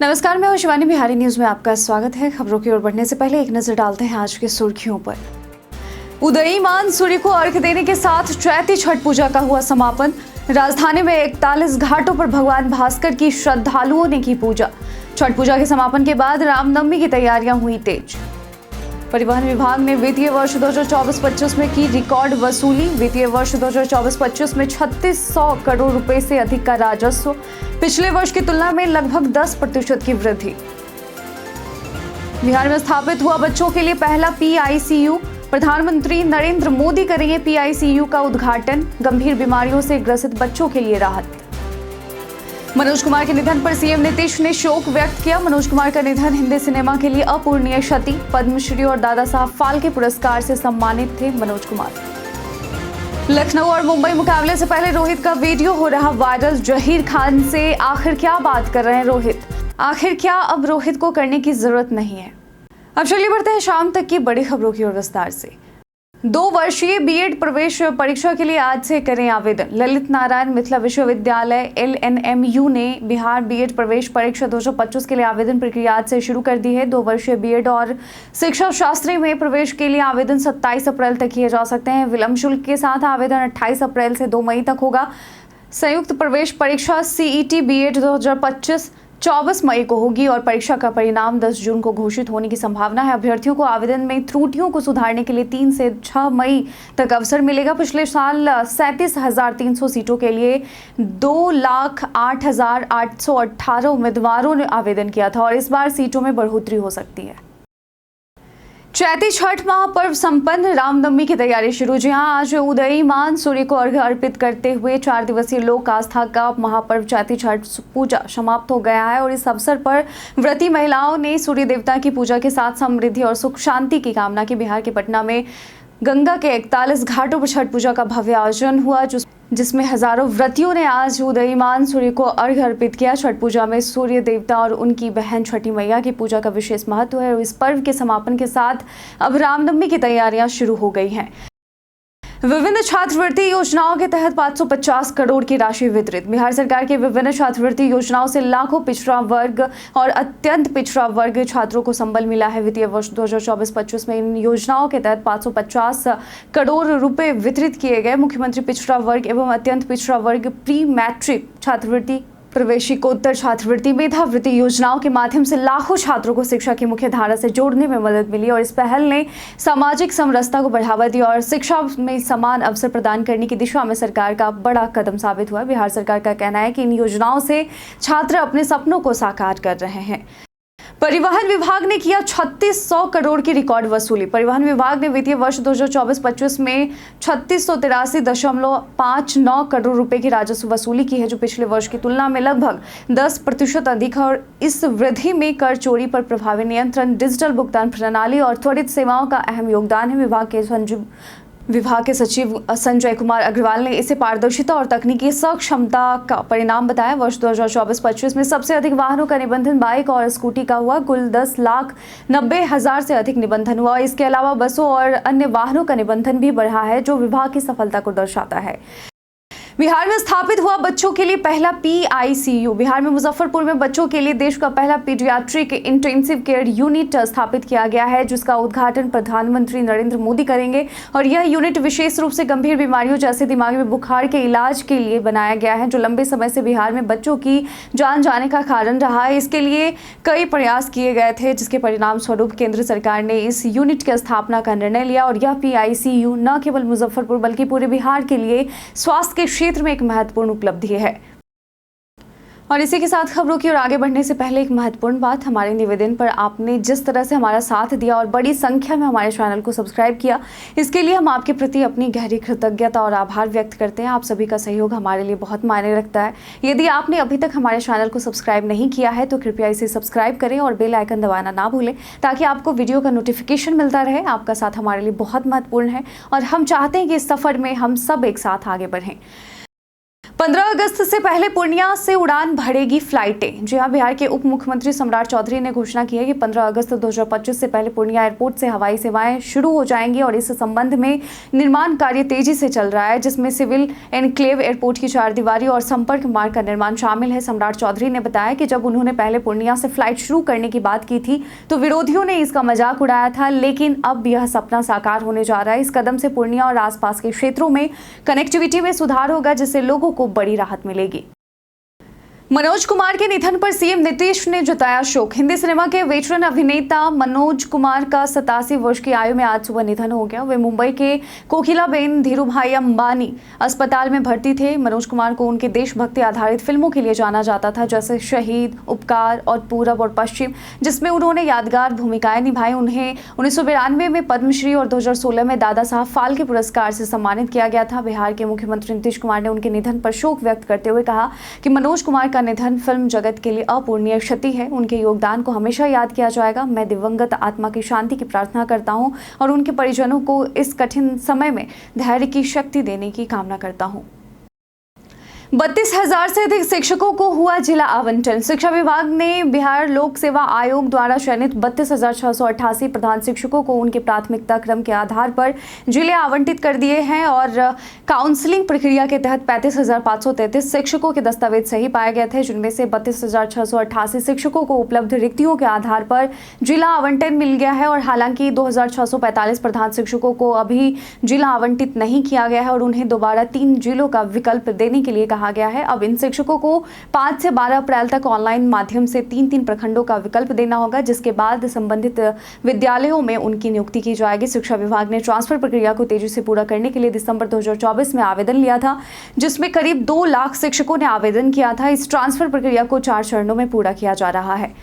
नमस्कार, मैं हूं शिवानी। बिहारी न्यूज में आपका स्वागत है। खबरों की ओर बढ़ने से पहले एक नजर डालते हैं आज की सुर्खियों पर। उदयीमान सूर्य को अर्घ्य देने के साथ चैती छठ पूजा का हुआ समापन। राजधानी में 41 घाटों पर भगवान भास्कर की श्रद्धालुओं ने की पूजा। छठ पूजा के समापन के बाद रामनवमी की तैयारियां हुई तेज। परिवहन विभाग ने वित्तीय वर्ष 2024-25 में की रिकॉर्ड वसूली। वित्तीय वर्ष 2024-25 में 3600 करोड़ रुपए से अधिक का राजस्व, पिछले वर्ष की तुलना में लगभग 10% की वृद्धि। बिहार में स्थापित हुआ बच्चों के लिए पहला PICU। प्रधानमंत्री नरेंद्र मोदी करेंगे PICU का उद्घाटन। गंभीर बीमारियों से ग्रसित बच्चों के लिए राहत। मनोज कुमार के निधन पर सीएम नीतीश ने शोक व्यक्त किया। मनोज कुमार का निधन हिंदी सिनेमा के लिए अपूरणीय क्षति। पद्मश्री और दादा साहब फाल्के पुरस्कार से सम्मानित थे मनोज कुमार। लखनऊ और मुंबई मुकाबले से पहले रोहित का वीडियो हो रहा वायरल। जहीर खान से आखिर क्या बात कर रहे हैं रोहित? आखिर क्या अब रोहित को करने की जरूरत नहीं है? अब चलिए बढ़ते हैं शाम तक की बड़ी खबरों की ओर विस्तार से। 2 वर्षीय बीएड प्रवेश परीक्षा के लिए आज से करें आवेदन। ललित नारायण मिथिला विश्वविद्यालय LNMU ने बिहार बीएड प्रवेश परीक्षा 2025 के लिए आवेदन प्रक्रिया आज से शुरू कर दी है। 2 वर्षीय बीएड और शिक्षा शास्त्री में प्रवेश के लिए आवेदन 27 अप्रैल तक किए जा सकते हैं। विलंब शुल्क के साथ आवेदन 28 अप्रैल से 2 मई तक होगा। संयुक्त प्रवेश परीक्षा CET BEd 2025 24 मई को होगी और परीक्षा का परिणाम 10 जून को घोषित होने की संभावना है। अभ्यर्थियों को आवेदन में त्रुटियों को सुधारने के लिए 3 से 6 मई तक अवसर मिलेगा। पिछले साल 37,300 सीटों के लिए 2,08,818 उम्मीदवारों ने आवेदन किया था और इस बार सीटों में बढ़ोतरी हो सकती है। चैती छठ महापर्व संपन्न, रामनवमी की तैयारी शुरू। जी हां, आज उदयीमान सूर्य को अर्घ्य अर्पित करते हुए 4 दिवसीय लोक आस्था का महापर्व चैती छठ पूजा समाप्त हो गया है और इस अवसर पर व्रती महिलाओं ने सूर्य देवता की पूजा के साथ समृद्धि और सुख शांति की कामना की। बिहार के पटना में गंगा के 41 घाटों पर छठ पूजा का भव्य आयोजन हुआ, जिसमें हजारों व्रतियों ने आज उदयीमान सूर्य को अर्घ्य अर्पित किया। छठ पूजा में सूर्य देवता और उनकी बहन छठी मैया की पूजा का विशेष महत्व है और इस पर्व के समापन के साथ अब रामनवमी की तैयारियां शुरू हो गई हैं। विभिन्न छात्रवृत्ति योजनाओं के तहत 550 करोड़ की राशि वितरित। बिहार सरकार की विभिन्न छात्रवृत्ति योजनाओं से लाखों पिछड़ा वर्ग और अत्यंत पिछड़ा वर्ग छात्रों को संबल मिला है। वित्तीय वर्ष 2024-25 में इन योजनाओं के तहत 550 करोड़ रुपए वितरित किए गए। मुख्यमंत्री पिछड़ा वर्ग एवं अत्यंत पिछड़ा वर्ग प्री मैट्रिक छात्रवृत्ति, प्रवेशिकोत्तर छात्रवृत्ति, मेधावृत्ति योजनाओं के माध्यम से लाखों छात्रों को शिक्षा की मुख्य धारा से जोड़ने में मदद मिली और इस पहल ने सामाजिक समरसता को बढ़ावा दिया और शिक्षा में समान अवसर प्रदान करने की दिशा में सरकार का बड़ा कदम साबित हुआ। बिहार सरकार का कहना है कि इन योजनाओं से छात्र अपने सपनों को साकार कर रहे हैं। परिवहन विभाग ने किया 3600 करोड़ की रिकॉर्ड वसूली। परिवहन विभाग ने वित्तीय वर्ष 2024-25 में 3683.59 करोड़ रुपए की राजस्व वसूली की है, जो पिछले वर्ष की तुलना में लगभग 10% अधिक है और इस वृद्धि में कर चोरी पर प्रभावी नियंत्रण, डिजिटल भुगतान प्रणाली और त्वरित सेवाओं का अहम योगदान है। विभाग के सचिव संजय कुमार अग्रवाल ने इसे पारदर्शिता और तकनीकी सक्षमता का परिणाम बताया। वर्ष 2024-25 में सबसे अधिक वाहनों का निबंधन बाइक और स्कूटी का हुआ। कुल 10,90,000 से अधिक निबंधन हुआ। इसके अलावा बसों और अन्य वाहनों का निबंधन भी बढ़ा है, जो विभाग की सफलता को दर्शाता है। बिहार में स्थापित हुआ बच्चों के लिए पहला PICU। बिहार में मुजफ्फरपुर में बच्चों के लिए देश का पहला पीडियाट्रिक इंटेंसिव केयर यूनिट स्थापित किया गया है, जिसका उद्घाटन प्रधानमंत्री नरेंद्र मोदी करेंगे और यह यूनिट विशेष रूप से गंभीर बीमारियों जैसे दिमागी में बुखार के इलाज के लिए बनाया गया है, जो लंबे समय से बिहार में बच्चों की जान जाने का कारण रहा है। इसके लिए कई प्रयास किए गए थे, जिसके परिणाम स्वरूप केंद्र सरकार ने इस यूनिट की स्थापना का निर्णय लिया और यह PICU न केवल मुजफ्फरपुर बल्कि पूरे बिहार के लिए स्वास्थ्य के क्षेत्र में एक महत्वपूर्ण उपलब्धि है। और इसी के साथ खबरों की ओर आगे बढ़ने से पहले एक महत्वपूर्ण बात, हमारे निवेदन पर आपने जिस तरह से हमारा साथ दिया और बड़ी संख्या में हमारे चैनल को सब्सक्राइब किया, इसके लिए हम आपके प्रति अपनी गहरी कृतज्ञता और आभार व्यक्त करते हैं। आप सभी का सहयोग हमारे लिए बहुत मायने रखता है। यदि आपने अभी तक हमारे चैनल को सब्सक्राइब नहीं किया है तो कृपया इसे सब्सक्राइब करें और बेल आइकन दबाना ना भूलें, ताकि आपको वीडियो का नोटिफिकेशन मिलता रहे। आपका साथ हमारे लिए बहुत महत्वपूर्ण है और हम चाहते हैं कि इस सफर में हम सब एक साथ आगे बढ़ें। 15 अगस्त से पहले पूर्णिया से उड़ान भरेगी फ्लाइटें। जी हां, बिहार के उप मुख्यमंत्री सम्राट चौधरी ने घोषणा की है कि 15 अगस्त 2025 से पहले पूर्णिया एयरपोर्ट से हवाई सेवाएं शुरू हो जाएंगी और इस संबंध में निर्माण कार्य तेजी से चल रहा है, जिसमें सिविल एनक्लेव, एयरपोर्ट की चारदीवारी और संपर्क मार्ग का निर्माण शामिल है। सम्राट चौधरी ने बताया कि जब उन्होंने पहले पूर्णिया से फ्लाइट शुरू करने की बात की थी तो विरोधियों ने इसका मजाक उड़ाया था, लेकिन अब यह सपना साकार होने जा रहा है। इस कदम से पूर्णिया और आसपास के क्षेत्रों में कनेक्टिविटी में सुधार होगा, जिससे लोगों को बड़ी राहत मिलेगी। मनोज कुमार के निधन पर सीएम नीतीश ने जताया शोक। हिंदी सिनेमा के वेटरन अभिनेता मनोज कुमार का 87 वर्ष की आयु में आज सुबह निधन हो गया। वे मुंबई के कोकिलाबेन धीरूभाई अंबानी अस्पताल में भर्ती थे। मनोज कुमार को उनके देशभक्ति आधारित फिल्मों के लिए जाना जाता था, जैसे शहीद, उपकार और पूरब और पश्चिम, जिसमें उन्होंने यादगार भूमिकाएं निभाई। उन्हें 1992 में पद्मश्री और 2016 में दादा साहब फाल्के पुरस्कार से सम्मानित किया गया था। बिहार के मुख्यमंत्री नीतीश कुमार ने उनके निधन पर शोक व्यक्त करते हुए कहा कि मनोज कुमार का निधन फिल्म जगत के लिए अपूरणीय क्षति है। उनके योगदान को हमेशा याद किया जाएगा। मैं दिवंगत आत्मा की शांति की प्रार्थना करता हूं और उनके परिजनों को इस कठिन समय में धैर्य की शक्ति देने की कामना करता हूं। 32,000 से अधिक शिक्षकों को हुआ जिला आवंटन। शिक्षा विभाग ने बिहार लोक सेवा आयोग द्वारा चयनित 32,688 प्रधान शिक्षकों को उनके प्राथमिकता क्रम के आधार पर जिले आवंटित कर दिए हैं और काउंसलिंग प्रक्रिया के तहत 35,533 शिक्षकों के दस्तावेज सही पाए गए थे, जिनमें से 32,688 शिक्षकों को उपलब्ध रिक्तियों के आधार पर जिला आवंटन मिल गया है। और हालांकि 2,645 प्रधान शिक्षकों को अभी जिला आवंटित नहीं किया गया है और उन्हें दोबारा 3 जिलों का विकल्प देने के लिए कहा गया है। अब इन शिक्षकों को 5 से 12 अप्रैल तक ऑनलाइन माध्यम से 3-3 प्रखंडों का विकल्प देना होगा, जिसके बाद संबंधित विद्यालयों में उनकी नियुक्ति की जाएगी। शिक्षा विभाग ने ट्रांसफर प्रक्रिया को तेजी से पूरा करने के लिए दिसंबर 2024 में आवेदन लिया था, जिसमें करीब 2 लाख शिक्षकों ने आवेदन किया था। इस ट्रांसफर प्रक्रिया को 4 चरणों में पूरा किया जा रहा है।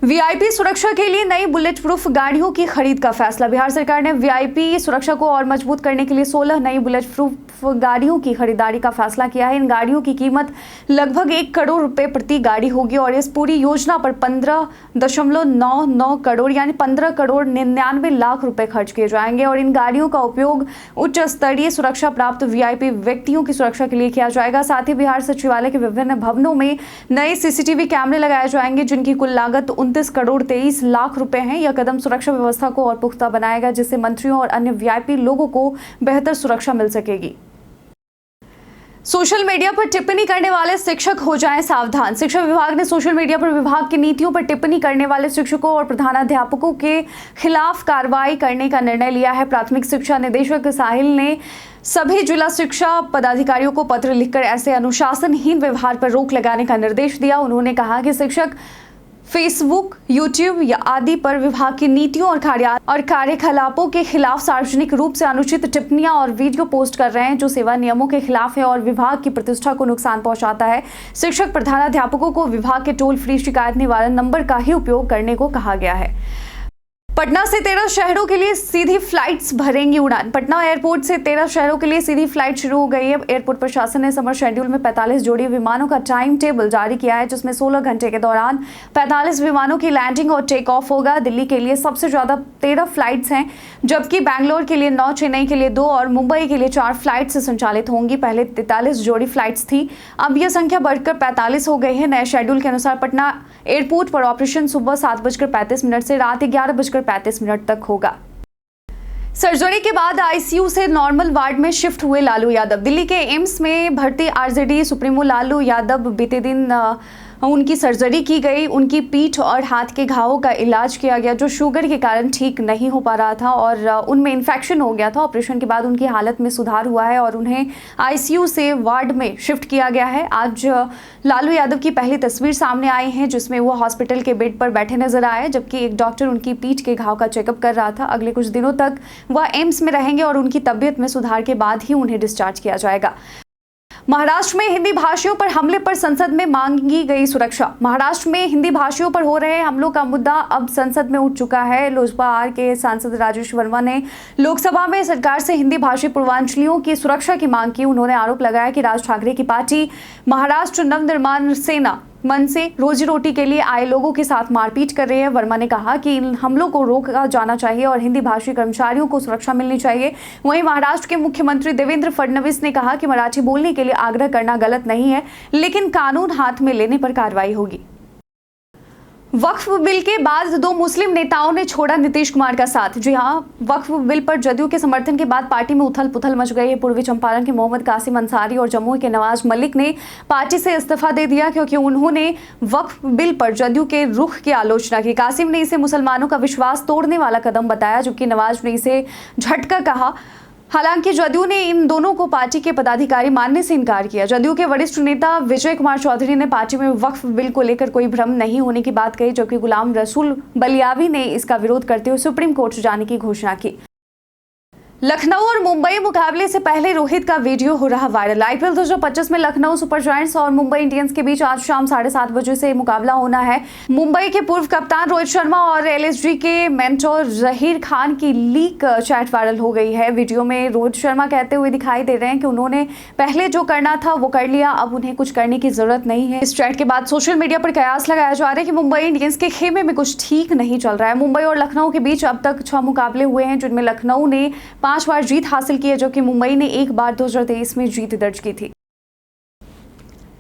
वीआईपी सुरक्षा के लिए नई बुलेट प्रूफ गाड़ियों की खरीद का फैसला। बिहार सरकार ने वीआईपी सुरक्षा को और मजबूत करने के लिए 16 नई बुलेट प्रूफ गाड़ियों की खरीदारी का फैसला किया है। इन गाड़ियों की कीमत लगभग 1 करोड़ रुपए प्रति गाड़ी होगी और इस पूरी योजना पर 15.99 करोड़ यानी 15 करोड़ 99 लाख रुपए खर्च किए जाएंगे और इन गाड़ियों का उपयोग उच्च स्तरीय सुरक्षा प्राप्त वीआईपी व्यक्तियों की सुरक्षा के लिए किया जाएगा। साथ ही बिहार सचिवालय के विभिन्न भवनों में नए सीसीटीवी कैमरे लगाए जाएंगे, जिनकी कुल लागत 29 करोड़ 23 लाख रुपए हैं। यह कदम सुरक्षा व्यवस्था को और पुख्ता बनाएगा, जिससे मंत्रियों और अन्य वीआईपी लोगों को बेहतर सुरक्षा मिल सकेगी। सोशल मीडिया पर टिप्पणी करने वाले शिक्षक हो जाएं सावधान। शिक्षा विभाग ने सोशल मीडिया पर विभाग की नीतियों पर टिप्पणी करने वाले शिक्षकों और प्रधानाध्यापकों के खिलाफ कार्रवाई करने का निर्णय लिया है। प्राथमिक शिक्षा निदेशक साहिल ने सभी जिला शिक्षा पदाधिकारियों को पत्र लिखकर ऐसे अनुशासनहीन व्यवहार पर रोक लगाने का निर्देश दिया। उन्होंने कहा कि शिक्षक फेसबुक, यूट्यूब या आदि पर विभाग की नीतियों और कार्यकलापों के खिलाफ सार्वजनिक रूप से अनुचित टिप्पणियां और वीडियो पोस्ट कर रहे हैं, जो सेवा नियमों के खिलाफ है और विभाग की प्रतिष्ठा को नुकसान पहुंचाता है। शिक्षक प्रधानाध्यापकों को विभाग के टोल फ्री शिकायत निवारण नंबर का ही उपयोग करने को कहा गया है। पटना से 13 शहरों के लिए सीधी फ्लाइट्स भरेंगी उड़ान। पटना एयरपोर्ट से 13 शहरों के लिए सीधी फ्लाइट शुरू हो गई है। एयरपोर्ट प्रशासन ने समर शेड्यूल में 45 जोड़ी विमानों का टाइम टेबल जारी किया है, जिसमें 16 घंटे के दौरान 45 विमानों की लैंडिंग और टेक ऑफ होगा। दिल्ली के लिए सबसे ज्यादा 13 फ्लाइट्स हैं, जबकि बैंगलोर के लिए 9, चेन्नई के लिए 2 और मुंबई के लिए 4 फ्लाइट से संचालित होंगी। पहले 43 जोड़ी फ्लाइट्स थी, अब यह संख्या बढ़कर 45 हो गई है। नए शेड्यूल के अनुसार पटना एयरपोर्ट पर ऑपरेशन सुबह 7:35 से रात 11:35 तक होगा। सर्जरी के बाद आईसीयू से नॉर्मल वार्ड में शिफ्ट हुए लालू यादव। दिल्ली के एम्स में भर्ती आरजेडी सुप्रीमो लालू यादव बीते दिन उनकी सर्जरी की गई। उनकी पीठ और हाथ के घावों का इलाज किया गया, जो शुगर के कारण ठीक नहीं हो पा रहा था और उनमें इन्फेक्शन हो गया था। ऑपरेशन के बाद उनकी हालत में सुधार हुआ है और उन्हें आईसीयू से वार्ड में शिफ्ट किया गया है। आज लालू यादव की पहली तस्वीर सामने आई है, जिसमें वो हॉस्पिटल के बेड पर बैठे नजर आए, जबकि एक डॉक्टर उनकी पीठ के घाव का चेकअप कर रहा था। अगले कुछ दिनों तक वह एम्स में रहेंगे और उनकी तबीयत में सुधार के बाद ही उन्हें डिस्चार्ज किया जाएगा। महाराष्ट्र में हिंदी भाषियों पर हमले पर संसद में मांगी गई सुरक्षा। महाराष्ट्र में हिंदी भाषियों पर हो रहे हमलों का मुद्दा अब संसद में उठ चुका है। लोजपा आर के सांसद राजेश वर्मा ने लोकसभा में सरकार से हिंदी भाषी पूर्वांचलियों की सुरक्षा की मांग की। उन्होंने आरोप लगाया कि राज ठाकरे की पार्टी महाराष्ट्र नवनिर्माण सेना मन से रोजी रोटी के लिए आए लोगों के साथ मारपीट कर रहे हैं। वर्मा ने कहा कि इन हमलों को रोका जाना चाहिए और हिंदी भाषी कर्मचारियों को सुरक्षा मिलनी चाहिए। वहीं महाराष्ट्र के मुख्यमंत्री देवेंद्र फडणवीस ने कहा कि मराठी बोलने के लिए आग्रह करना गलत नहीं है, लेकिन कानून हाथ में लेने पर कार्रवाई होगी। वक्फ बिल के बाद 2 मुस्लिम नेताओं ने छोड़ा नीतीश कुमार का साथ। जी हां, वक्फ बिल पर जदयू के समर्थन के बाद पार्टी में उथल पुथल मच गई है। पूर्वी चंपारण के मोहम्मद कासिम अंसारी और जम्मू के नवाज मलिक ने पार्टी से इस्तीफा दे दिया क्योंकि उन्होंने वक्फ बिल पर जदयू के रुख की आलोचना की। कासिम ने इसे मुसलमानों का विश्वास तोड़ने वाला कदम बताया, जबकि नवाज ने इसे झटका कहा। हालांकि जदयू ने इन दोनों को पार्टी के पदाधिकारी मानने से इनकार किया। जदयू के वरिष्ठ नेता विजय कुमार चौधरी ने पार्टी में वक्फ बिल को लेकर कोई भ्रम नहीं होने की बात कही, जबकि गुलाम रसूल बलियावी ने इसका विरोध करते हुए सुप्रीम कोर्ट जाने की घोषणा की। लखनऊ और मुंबई मुकाबले से पहले रोहित का वीडियो हो रहा वायरल। आईपीएल 2025 में लखनऊ सुपर जायंट्स और मुंबई इंडियंस के बीच आज शाम 7:30 बजे से मुकाबला होना है। मुंबई के पूर्व कप्तान रोहित शर्मा और एलएसजी के मेंटोर जहीर खान की लीक चैट वायरल हो गई है। वीडियो में रोहित शर्मा कहते हुए दिखाई दे रहे हैं कि उन्होंने पहले जो करना था वो कर लिया, अब उन्हें कुछ करने की जरूरत नहीं है। इस चैट के बाद सोशल मीडिया पर कयास लगाया जा रहा है कि मुंबई इंडियंस के खेमे में कुछ ठीक नहीं चल रहा है। मुंबई और लखनऊ के बीच अब तक 6 मुकाबले हुए हैं, जिनमें लखनऊ ने 5 बार जीत हासिल की है, जबकि मुंबई ने 1 बार 2023 में जीत दर्ज की थी।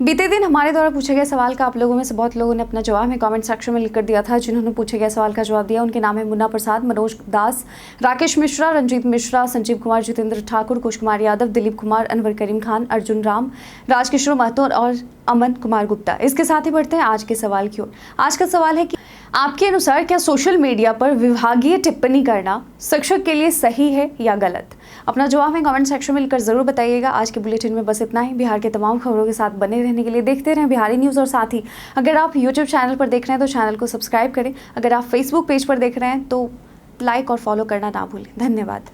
बीते दिन हमारे द्वारा पूछे गए सवाल का आप लोगों में से बहुत लोगों ने अपना जवाब में कमेंट सेक्शन में लिखकर दिया था। जिन्होंने पूछे गए सवाल का जवाब दिया उनके नाम है मुन्ना प्रसाद, मनोज दास, राकेश मिश्रा, रंजीत मिश्रा, संजीव कुमार, जितेंद्र ठाकुर, कुश कुमार यादव, दिलीप कुमार, अनवर करीम खान, अर्जुन राम, राजकिशोर महतो और अमन कुमार गुप्ता। इसके साथ ही बढ़ते हैं आज के सवाल की ओर। आज का सवाल है कि आपके अनुसार क्या सोशल मीडिया पर विभागीय टिप्पणी करना शिक्षक के लिए सही है या गलत? अपना जवाब में कमेंट सेक्शन में लिखकर जरूर बताइएगा। आज के बुलेटिन में बस इतना ही। बिहार के तमाम खबरों के साथ बने रहने के लिए देखते रहें बिहारी न्यूज़। और साथ ही अगर आप यूट्यूब चैनल पर देख रहे हैं तो चैनल को सब्सक्राइब करें। अगर आप फेसबुक पेज पर देख रहे हैं तो लाइक और फॉलो करना ना भूलें। धन्यवाद।